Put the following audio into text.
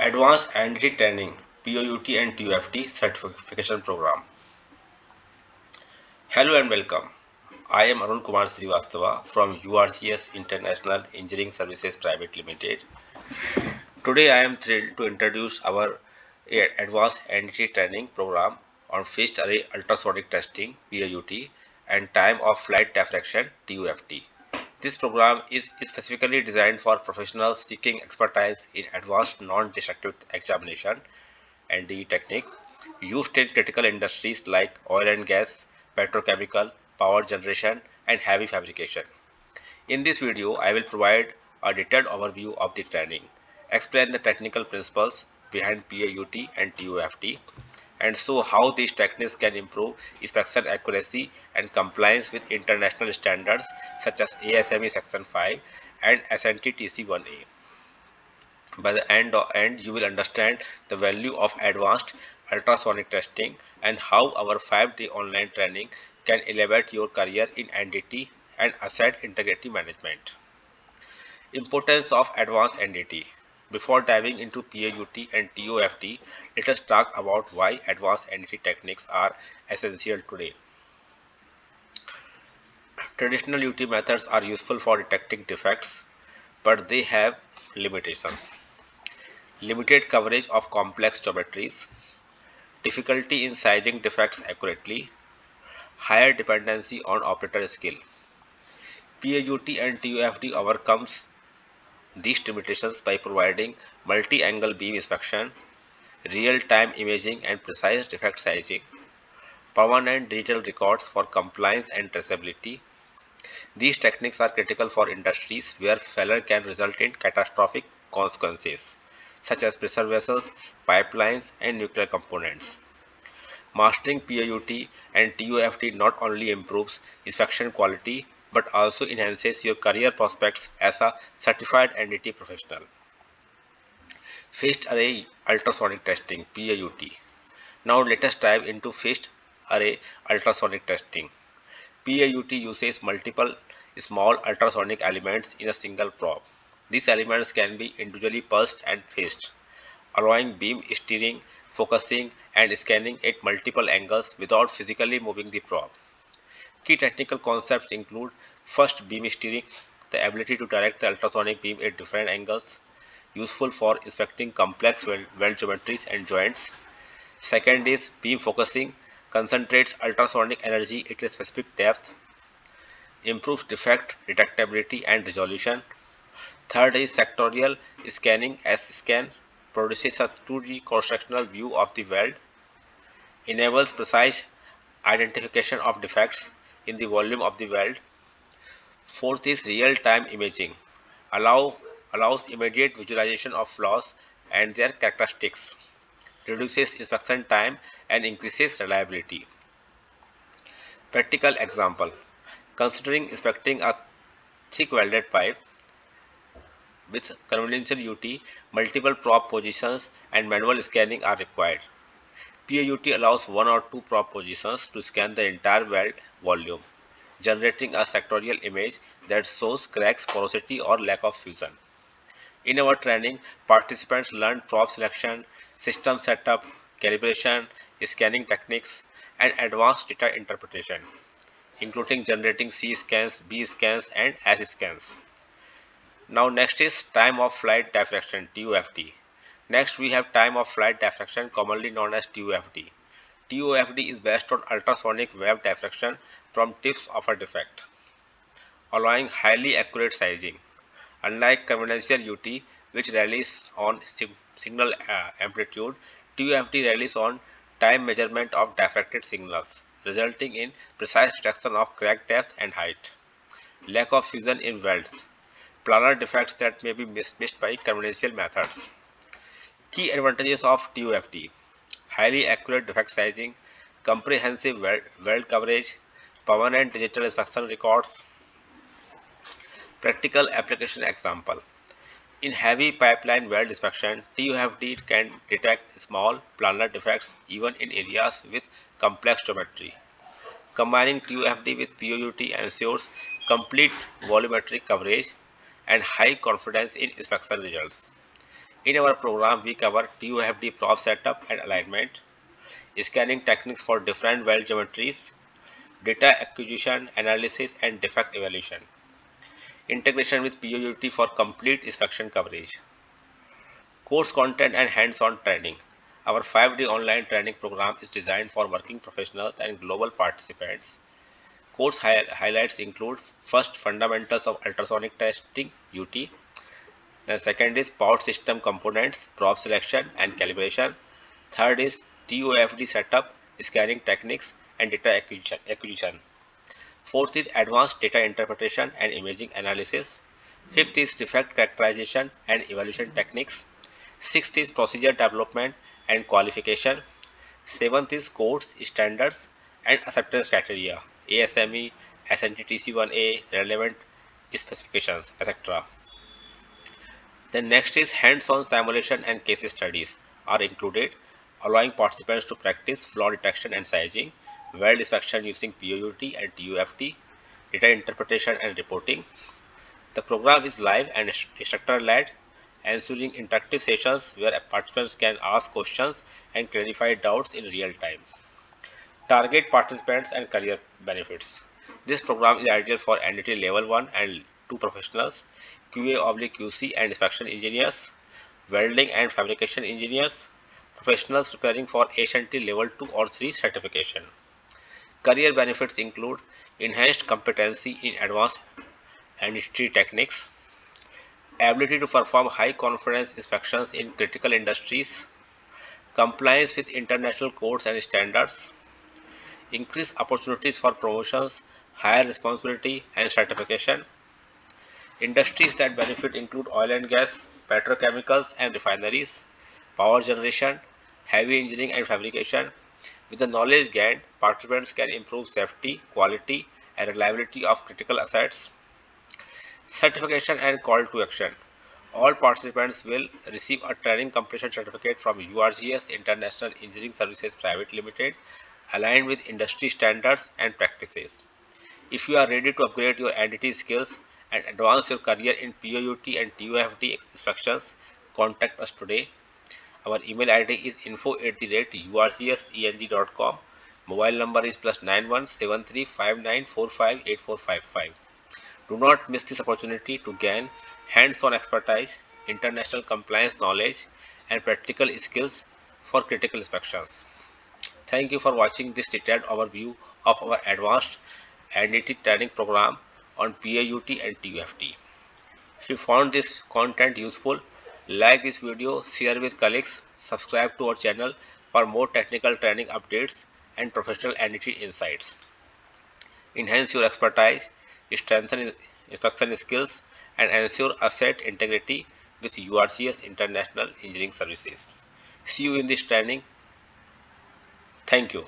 Advanced Entity Training POUT and TUFT Certification Program. Hello and welcome. I am Arun Kumar Srivastava from URGS International Engineering Services Private Limited. Today I am thrilled to introduce our Advanced Entity Training Program on Phased Array Ultrasonic Testing POUT and Time of Flight Diffraction TUFT. This program is specifically designed for professionals seeking expertise in advanced non-destructive examination NDE technique used in critical industries like oil and gas, petrochemical, power generation, and heavy fabrication. In this video, I will provide a detailed overview of the training, explain the technical principles behind PAUT and TUFT, and show how these techniques can improve inspection accuracy and compliance with international standards such as ASME Section 5 and SNT TC1A. By the end, you will understand the value of advanced ultrasonic testing and how our 5-day online training can elevate your career in NDT and asset integrity management. Importance of advanced NDT. Before diving into PAUT and TOFT, let us talk about why advanced NDT techniques are essential today. Traditional UT methods are useful for detecting defects, but they have limitations. Limited coverage of complex geometries, difficulty in sizing defects accurately, higher dependency on operator skill. PAUT and TUFT overcomes these limitations by providing multi-angle beam inspection, real-time imaging and precise defect sizing, permanent digital records for compliance and traceability. These techniques are critical for industries where failure can result in catastrophic consequences, such as pressure vessels, pipelines, and nuclear components. Mastering PAUT and TUFT not only improves inspection quality but also enhances your career prospects as a certified NDT professional. Phased Array Ultrasonic Testing PAUT. Now let us dive into Phased Array Ultrasonic Testing. PAUT uses multiple small ultrasonic elements in a single probe. These elements can be individually pulsed and phased, allowing beam steering, focusing, and scanning at multiple angles without physically moving the probe. Key technical concepts include first, beam steering, the ability to direct the ultrasonic beam at different angles, useful for inspecting complex weld geometries and joints. Second is beam focusing, concentrates ultrasonic energy at a specific depth, improves defect detectability and resolution. Third is sectorial scanning, S-scan, produces a 2D cross-sectional view of the weld, enables precise identification of defects in the volume of the weld. Fourth is real-time imaging, allows immediate visualization of flaws and their characteristics, reduces inspection time and increases reliability. Practical example: considering inspecting a thick welded pipe with conventional UT, multiple probe positions and manual scanning are required. PAUT allows one or two probe positions to scan the entire weld volume, generating a sectorial image that shows cracks, porosity, or lack of fusion. In our training, participants learn probe selection, system setup, calibration, scanning techniques, and advanced data interpretation, including generating C scans, B scans, and S scans. Now next is time of flight diffraction TUFT. Next we have time of flight diffraction, commonly known as TUFT. TUFT is based on ultrasonic wave diffraction from tips of a defect, allowing highly accurate sizing. Unlike conventional UT, which relies on signal amplitude, TUFT relies on time measurement of diffracted signals, resulting in precise detection of crack depth and height. Lack of fusion in welds, planar defects that may be missed by conventional methods. Key advantages of TUFT: highly accurate defect sizing, comprehensive weld coverage, permanent digital inspection records. Practical application example: in heavy pipeline weld inspection, TUFT can detect small planar defects even in areas with complex geometry. Combining TUFT with POUT ensures complete volumetric coverage and high confidence in inspection results. In our program, we cover TUFD prop setup and alignment, scanning techniques for different weld geometries, data acquisition, analysis, and defect evaluation, integration with POUT for complete inspection coverage, course content and hands-on training. Our 5-day online training program is designed for working professionals and global participants. Course highlights include first fundamentals of ultrasonic testing UT, then second is power system components, prop selection and calibration. Third is TOFD setup, scanning techniques and data acquisition. Fourth is advanced data interpretation and imaging analysis. Fifth is defect characterization and evaluation techniques. Sixth is procedure development and qualification. Seventh is codes, standards, and acceptance criteria, ASME, SNTTC1A, relevant specifications, etc. The next is hands-on simulation and case studies are included, allowing participants to practice flaw detection and sizing, weld inspection using POUT and TUFT, data interpretation and reporting. The program is live and instructor-led, ensuring interactive sessions where participants can ask questions and clarify doubts in real time. Target participants and career benefits. This program is ideal for NDT level 1 and 2 professionals, QA/QC and inspection engineers, welding and fabrication engineers, professionals preparing for HNT level 2 or 3 certification. Career benefits include enhanced competency in advanced industry techniques, ability to perform high confidence inspections in critical industries, compliance with international codes and standards, increased opportunities for promotions, higher responsibility and certification. Industries that benefit include oil and gas, petrochemicals and refineries, power generation, heavy engineering and fabrication. With the knowledge gained, participants can improve safety, quality, and reliability of critical assets. Certification and call to action. All participants will receive a training completion certificate from URGS International Engineering Services Private Limited, aligned with industry standards and practices. If you are ready to upgrade your NDT skills and advance your career in POUT and TUFD instructions, contact us today. Our email ID is info@urgseng.com. Mobile number is +917359458455. Do not miss this opportunity to gain hands-on expertise, international compliance knowledge, and practical skills for critical inspections. Thank you for watching this detailed overview of our advanced NDT training program on PAUT and TUFT. If you found this content useful, like this video, share with colleagues, subscribe to our channel for more technical training updates and professional NDT insights. Enhance your expertise, strengthen inspection skills, and ensure asset integrity with URGS International Engineering Services. See you in this training. Thank you.